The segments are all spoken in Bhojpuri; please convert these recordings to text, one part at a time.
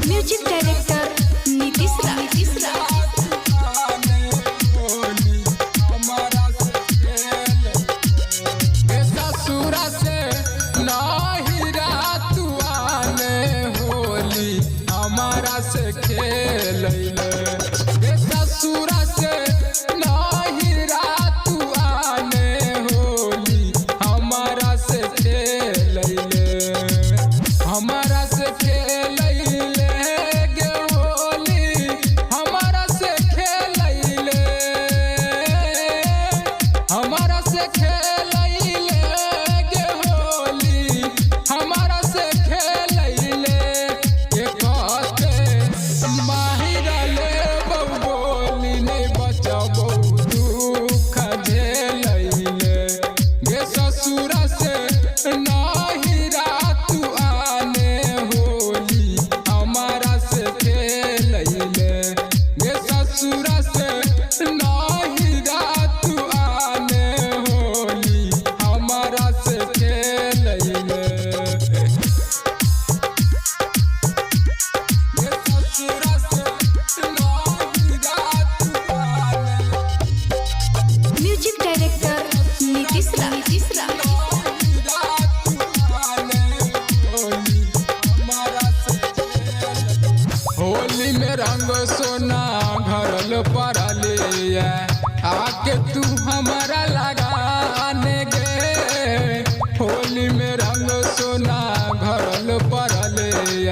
म्यूजिक डायरेक्टर नीतीश रा ससुरा से नहीं रात आने होली हमारा से खेल ससुरा से नहीं रात आने होली हमारा से खेल हमारा से खेल गे होली हमारा से खेल हमारा से खेल गे होली हमारा से खेल माहिर ले बोली नहीं बचबो दुख झेल गे ससुरा से नहीं रात आने होली हमारा से खेल गे ससुरा से नहीं रात आने होली हमारा से खेल म्यूजिक डायरेक्टर नीतीश रा होली में रंग सोना घरल पड़ले आके तू हमारा लगाने गे होली में रंग सोना घरल पड़ले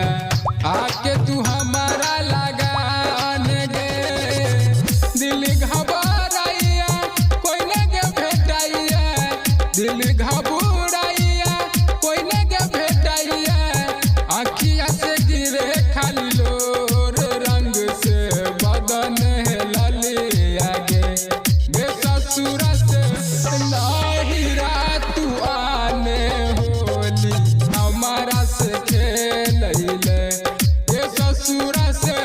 आके तू हमारा लगाने गे दिल घबराइया कोई न गे भेटाइया दिल घबराइया कोई न गे भेटाइया आखिया से गिरे खाली लोर रंग से बदन है ललिया गे ससुरा से नहीं रात आने होली हमारा से खेल ससुरा से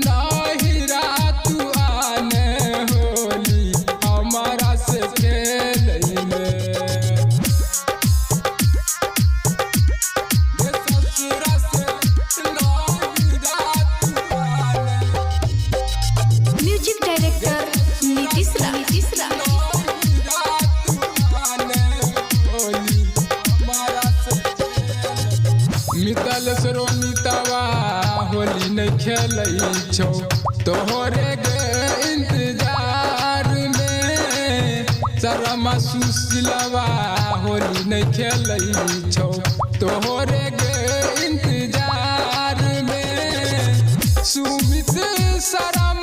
नहीं रात आने होली हमारा से खेल म्यूजिक डायरेक्टर नीतीश रा मितल सरोमितवा होली नहीं खेल छो तोहरे गे इंतजार में शर्मा सुशीलवा होली नहीं खेल छो तोहरे गे इंतजार में सुमित शर्मा